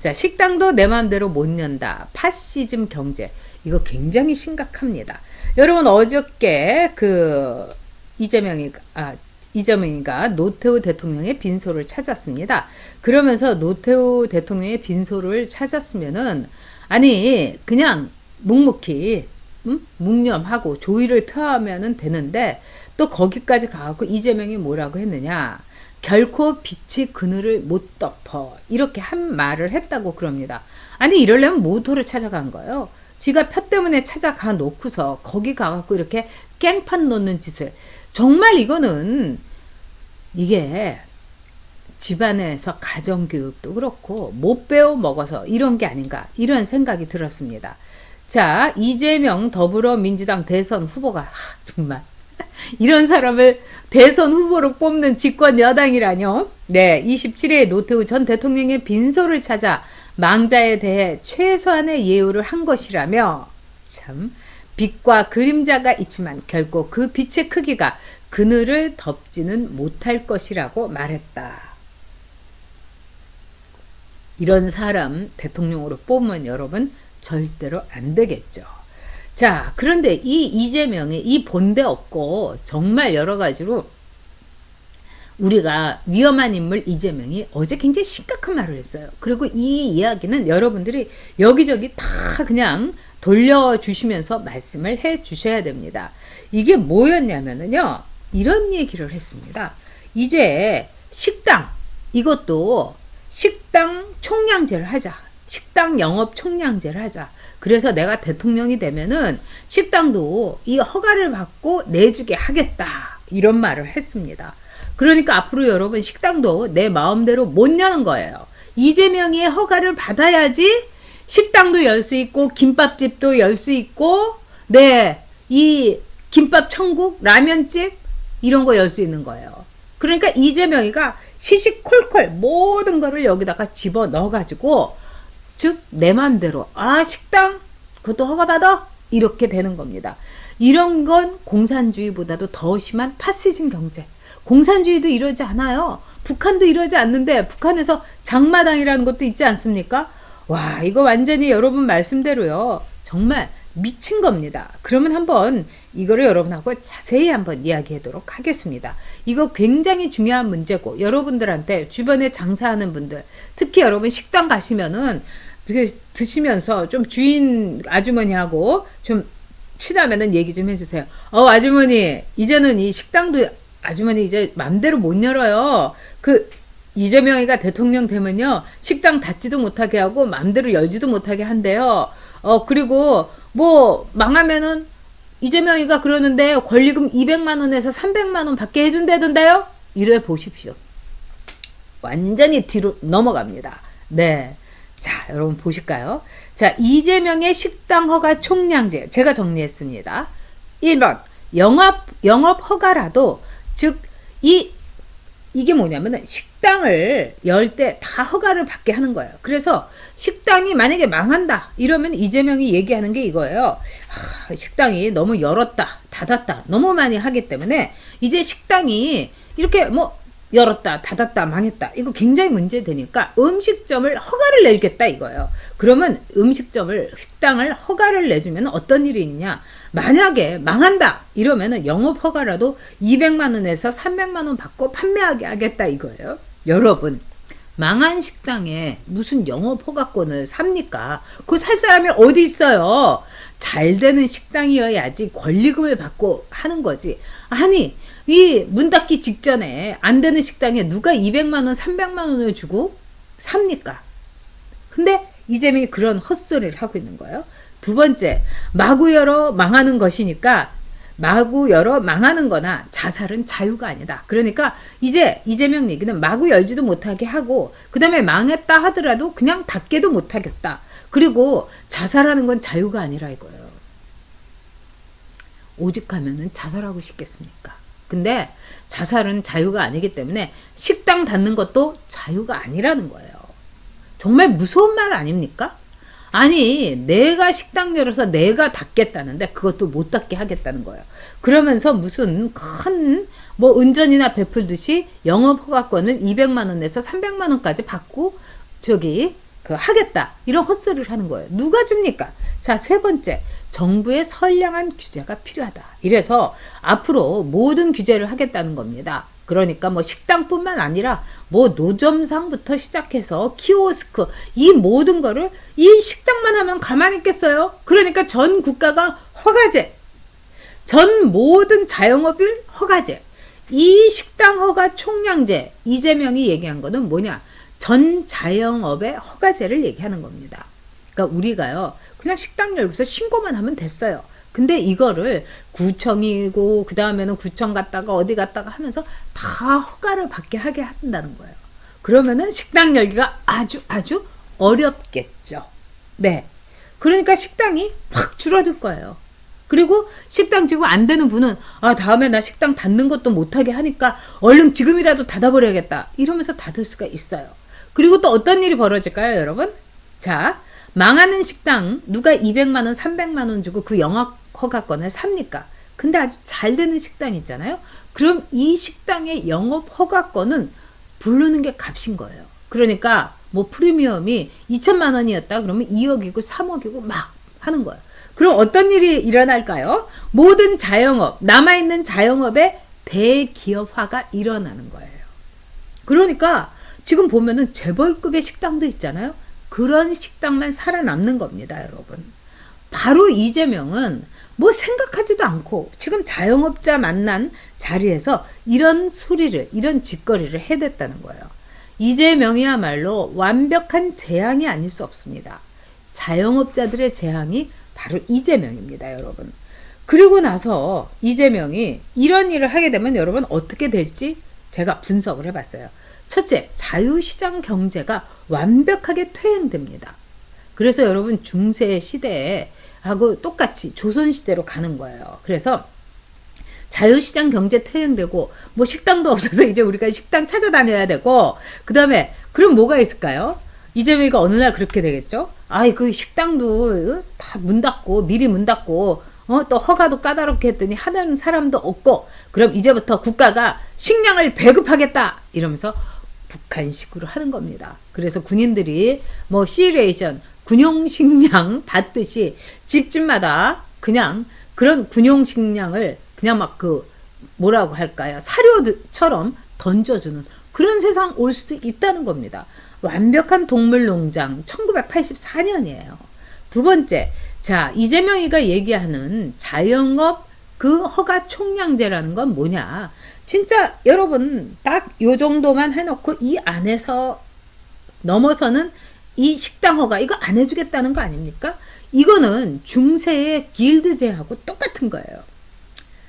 자, 식당도 내 마음대로 못 연다. 파시즘 경제. 이거 굉장히 심각합니다. 여러분, 어저께 이재명이가 노태우 대통령의 빈소를 찾았습니다. 그러면서 노태우 대통령의 빈소를 찾았으면은, 아니, 그냥 묵묵히, 묵념하고 조의를 표하면은 되는데, 또 거기까지 가갖고 이재명이 뭐라고 했느냐. 결코 빛이 그늘을 못 덮어. 이렇게 한 말을 했다고 그럽니다. 아니, 이러려면 모토를 찾아간 거예요. 지가 표 때문에 찾아가 놓고서 거기 가갖고 이렇게 깽판 놓는 짓을. 정말 이거는 이게 집안에서 가정교육도 그렇고 못 배워 먹어서 이런 게 아닌가 이런 생각이 들었습니다. 자, 이재명 더불어민주당 대선 후보가 정말 이런 사람을 대선 후보로 뽑는 집권 여당이라뇨. 네, 27일 노태우 전 대통령의 빈소를 찾아 망자에 대해 최소한의 예우를 한 것이라며, 참, 빛과 그림자가 있지만 결코 그 빛의 크기가 그늘을 덮지는 못할 것이라고 말했다. 이런 사람 대통령으로 뽑으면 여러분 절대로 안 되겠죠. 자, 그런데 이 이재명이 이 본데 없고 정말 여러 가지로 우리가 위험한 인물 이재명이 어제 굉장히 심각한 말을 했어요. 그리고 이 이야기는 여러분들이 여기저기 다 그냥 돌려주시면서 말씀을 해 주셔야 됩니다. 이게 뭐였냐면요. 이런 얘기를 했습니다. 이제 식당, 이것도 식당 총량제를 하자. 식당 영업 총량제를 하자. 그래서 내가 대통령이 되면은 식당도 이 허가를 받고 내주게 하겠다. 이런 말을 했습니다. 그러니까 앞으로 여러분 식당도 내 마음대로 못 여는 거예요. 이재명이 허가를 받아야지 식당도 열 수 있고 김밥집도 열 수 있고 네, 이 김밥 천국, 라면집 이런 거 열 수 있는 거예요. 그러니까 이재명이가 시시콜콜 모든 거를 여기다가 집어 넣어가지고 즉 내 맘대로 식당 그것도 허가받아 이렇게 되는 겁니다. 이런 건 공산주의보다도 더 심한 파시즘 경제. 공산주의도 이러지 않아요. 북한도 이러지 않는데 북한에서 장마당이라는 것도 있지 않습니까? 와, 이거 완전히 여러분 말씀대로요. 정말 미친 겁니다. 그러면 한번 이거를 여러분하고 자세히 한번 이야기하도록 하겠습니다. 이거 굉장히 중요한 문제고 여러분들한테 주변에 장사하는 분들 특히 여러분 식당 가시면은 드시면서 좀 주인 아주머니하고 좀 친하면은 얘기 좀 해주세요. 아주머니 이제는 이 식당도 아주머니 이제 맘대로 못 열어요. 이재명이가 대통령 되면요 식당 닫지도 못하게 하고 맘대로 열지도 못하게 한대요. 그리고 뭐 망하면은 이재명이가 그러는데 권리금 200만 원에서 300만 원 받게 해준다던데요. 이래 보십시오. 완전히 뒤로 넘어갑니다. 네. 자, 여러분 보실까요? 자, 이재명의 식당 허가 총량제 제가 정리했습니다. 1번 영업 허가라도 즉 이게 뭐냐면은 식당을 열 때 다 허가를 받게 하는 거예요. 그래서 식당이 만약에 망한다 이러면 이재명이 얘기하는 게 이거예요. 식당이 너무 열었다 닫았다 너무 많이 하기 때문에 이제 식당이 이렇게 뭐 열었다 닫았다 망했다 이거 굉장히 문제되니까 음식점을 허가를 내겠다 이거예요. 그러면 식당을 허가를 내주면 어떤 일이 있느냐. 만약에 망한다 이러면은 영업 허가라도 200만 원에서 300만 원 받고 판매하게 하겠다 이거예요. 여러분 망한 식당에 무슨 영업 허가권을 삽니까? 그거 살 사람이 어디 있어요? 잘 되는 식당이어야지 권리금을 받고 하는 거지. 아니 이 문 닫기 직전에 안 되는 식당에 누가 200만 원 300만 원을 주고 삽니까? 근데 이재명이 그런 헛소리를 하고 있는 거예요. 두 번째, 마구 열어 망하는 것이니까 마구 열어 망하는 거나 자살은 자유가 아니다. 그러니까 이제 이재명 얘기는 마구 열지도 못하게 하고 그 다음에 망했다 하더라도 그냥 닫게도 못하겠다. 그리고 자살하는 건 자유가 아니라 이거예요. 오직하면은 자살하고 싶겠습니까? 근데 자살은 자유가 아니기 때문에 식당 닫는 것도 자유가 아니라는 거예요. 정말 무서운 말 아닙니까? 아니 내가 식당 열어서 내가 닫겠다는데 그것도 못 닫게 하겠다는 거예요. 그러면서 무슨 큰 뭐 은전이나 베풀듯이 영업 허가권을 200만 원에서 300만 원까지 받고 하겠다. 이런 헛소리를 하는 거예요. 누가 줍니까? 자, 세 번째. 정부의 선량한 규제가 필요하다. 이래서 앞으로 모든 규제를 하겠다는 겁니다. 그러니까 뭐 식당뿐만 아니라 뭐 노점상부터 시작해서 키오스크 이 모든 거를 이 식당만 하면 가만히 있겠어요? 그러니까 전 국가가 허가제, 전 모든 자영업일 허가제, 이 식당 허가 총량제, 이재명이 얘기한 거는 뭐냐? 전 자영업의 허가제를 얘기하는 겁니다. 그러니까 우리가요, 그냥 식당 열고서 신고만 하면 됐어요. 근데 이거를 구청이고 그 다음에는 구청 갔다가 어디 갔다가 하면서 다 허가를 받게 하게 한다는 거예요. 그러면은 식당 열기가 아주 어렵겠죠. 네. 그러니까 식당이 확 줄어들 거예요. 그리고 식당 지금 안 되는 분은 다음에 나 식당 닫는 것도 못하게 하니까 얼른 지금이라도 닫아버려야겠다. 이러면서 닫을 수가 있어요. 그리고 또 어떤 일이 벌어질까요, 여러분? 자, 망하는 식당 누가 200만 원, 300만 원 주고 그 영업 허가권을 삽니까? 근데 아주 잘 되는 식당 있잖아요. 그럼 이 식당의 영업 허가권은 부르는 게 값인 거예요. 그러니까 뭐 프리미엄이 2천만 원이었다 그러면 2억이고 3억이고 막 하는 거예요. 그럼 어떤 일이 일어날까요? 모든 자영업, 남아있는 자영업의 대기업화가 일어나는 거예요. 그러니까 지금 보면은 재벌급의 식당도 있잖아요. 그런 식당만 살아남는 겁니다, 여러분. 바로 이재명은 뭐 생각하지도 않고 지금 자영업자 만난 자리에서 이런 소리를, 이런 짓거리를 해댔다는 거예요. 이재명이야말로 완벽한 재앙이 아닐 수 없습니다. 자영업자들의 재앙이 바로 이재명입니다, 여러분. 그리고 나서 이재명이 이런 일을 하게 되면 여러분 어떻게 될지 제가 분석을 해봤어요. 첫째, 자유시장 경제가 완벽하게 퇴행됩니다. 그래서 여러분 중세 시대에 하고 똑같이 조선시대로 가는 거예요. 그래서 자유시장 경제 퇴행되고 뭐 식당도 없어서 이제 우리가 식당 찾아다녀야 되고 그 다음에 그럼 뭐가 있을까요? 이재명이가 어느 날 그렇게 되겠죠? 그 식당도 다 문 닫고 미리 문 닫고 또 허가도 까다롭게 했더니 하는 사람도 없고 그럼 이제부터 국가가 식량을 배급하겠다 이러면서 북한식으로 하는 겁니다. 그래서 군인들이 뭐 시레이션 군용식량 받듯이 집집마다 그냥 그런 군용식량을 그냥 막 뭐라고 할까요? 사료처럼 던져주는 그런 세상 올 수도 있다는 겁니다. 완벽한 동물농장 1984년이에요. 두 번째, 자 이재명이가 얘기하는 자영업 그 허가 총량제라는 건 뭐냐? 진짜 여러분 딱 요 정도만 해놓고 이 안에서 넘어서는 이 식당 허가 이거 안 해주겠다는 거 아닙니까? 이거는 중세의 길드제하고 똑같은 거예요.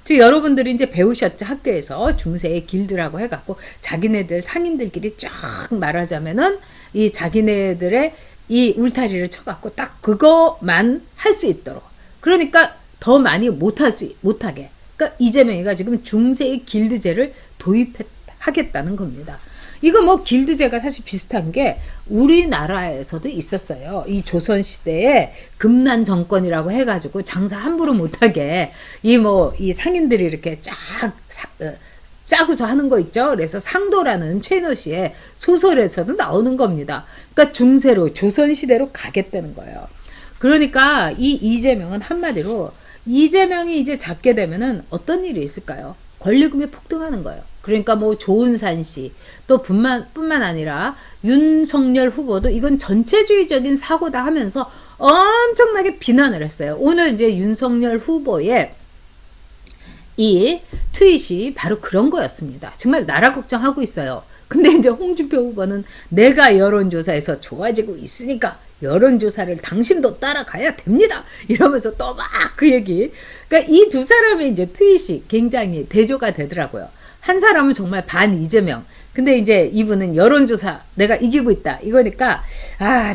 즉 여러분들이 이제 배우셨죠, 학교에서 중세의 길드라고 해갖고 자기네들 상인들끼리 쫙 말하자면은 이 자기네들의 이 울타리를 쳐갖고 딱 그거만 할 수 있도록, 그러니까 더 많이 못하게. 그러니까 이재명이가 지금 중세의 길드제를 도입하겠다는 겁니다. 이거 뭐 길드제가 사실 비슷한 게 우리나라에서도 있었어요. 이 조선시대에 금난 정권이라고 해가지고 장사 함부로 못하게 이 상인들이 이렇게 짜고서 하는 거 있죠. 그래서 상도라는 최인호 씨의 소설에서도 나오는 겁니다. 그러니까 중세로 조선시대로 가겠다는 거예요. 그러니까 이 이재명은 한마디로 이재명이 이제 잡게 되면은 어떤 일이 있을까요? 권리금이 폭등하는 거예요. 그러니까 뭐 조은산 씨 또 뿐만 아니라 윤석열 후보도 이건 전체주의적인 사고다 하면서 엄청나게 비난을 했어요. 오늘 이제 윤석열 후보의 이 트윗이 바로 그런 거였습니다. 정말 나라 걱정하고 있어요. 근데 이제 홍준표 후보는 내가 여론조사에서 좋아지고 있으니까 여론조사를 당신도 따라가야 됩니다. 이러면서 또 막 그 얘기. 그러니까 이 두 사람의 이제 트윗이 굉장히 대조가 되더라고요. 한 사람은 정말 반 이재명. 근데 이제 이분은 여론조사 내가 이기고 있다. 이거니까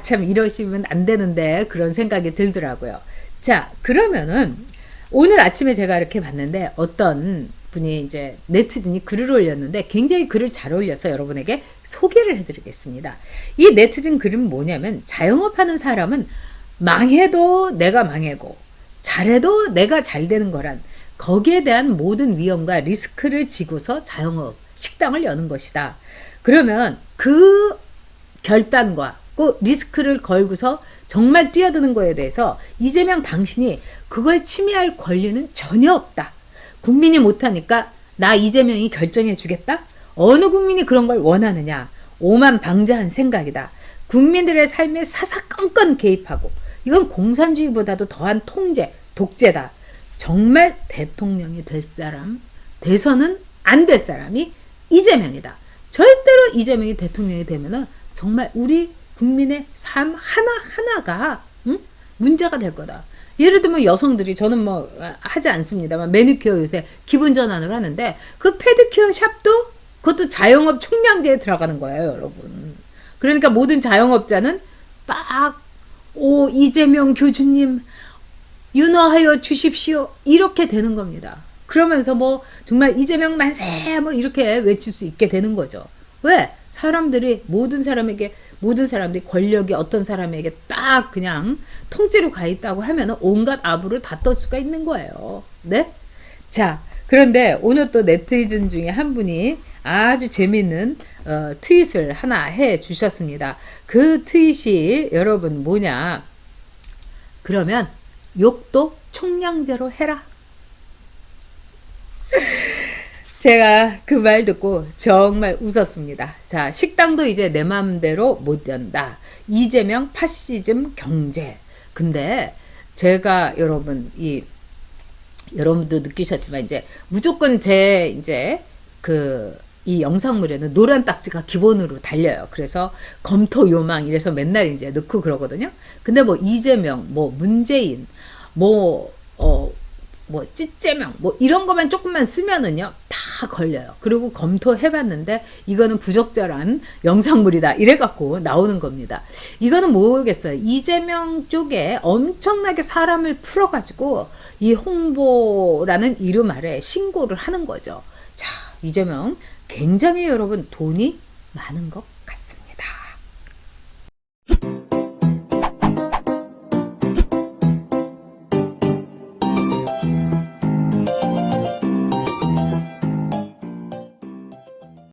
참 이러시면 안 되는데 그런 생각이 들더라고요. 자, 그러면은 오늘 아침에 제가 이렇게 봤는데 어떤 분이 이제 네티즌이 글을 올렸는데 굉장히 글을 잘 올려서 여러분에게 소개를 해드리겠습니다. 이 네티즌 글은 뭐냐면 자영업하는 사람은 망해도 내가 망하고 잘해도 내가 잘 되는 거란 거기에 대한 모든 위험과 리스크를 지고서 자영업 식당을 여는 것이다. 그러면 그 결단과 리스크를 걸고서 정말 뛰어드는 거에 대해서 이재명 당신이 그걸 침해할 권리는 전혀 없다. 국민이 못하니까 나 이재명이 결정해 주겠다? 어느 국민이 그런 걸 원하느냐? 오만방자한 생각이다. 국민들의 삶에 사사건건 개입하고 이건 공산주의보다도 더한 통제, 독재다. 정말 대통령이 될 사람, 돼서는 안 될 사람이 이재명이다. 절대로 이재명이 대통령이 되면은 정말 우리 국민의 삶 하나하나가 문제가 될 거다. 예를 들면 여성들이 저는 뭐 하지 않습니다만 매니큐어 요새 기분 전환을 하는데 그 페디큐어 샵도 그것도 자영업 총량제에 들어가는 거예요, 여러분. 그러니까 모든 자영업자는 딱 이재명 교주님 윤호하여 주십시오 이렇게 되는 겁니다. 그러면서 뭐 정말 이재명 만세 뭐 이렇게 외칠 수 있게 되는 거죠. 왜? 사람들이 모든 사람들이 권력이 어떤 사람에게 딱 그냥 통째로 가 있다고 하면 온갖 아부를 다 떨 수가 있는 거예요. 네? 자, 그런데 오늘 또 네티즌 중에 한 분이 아주 재밌는 트윗을 하나 해 주셨습니다. 그 트윗이 여러분 뭐냐? 그러면 욕도 총량제로 해라. 제가 그 말 듣고 정말 웃었습니다. 자, 식당도 이제 내 마음대로 못 연다. 이재명 파시즘 경제. 근데 제가 여러분도 느끼셨지만 이제 무조건 이 영상물에는 노란 딱지가 기본으로 달려요. 그래서 검토 요망 이래서 맨날 이제 넣고 그러거든요. 근데 뭐 이재명, 뭐 문재인, 찌재명 이런 것만 조금만 쓰면은요 다 걸려요. 그리고 검토해봤는데 이거는 부적절한 영상물이다 이래갖고 나오는 겁니다. 이거는 모르겠어요. 이재명 쪽에 엄청나게 사람을 풀어가지고 이 홍보라는 이름 아래 신고를 하는 거죠. 자, 이재명 굉장히 여러분 돈이 많은 것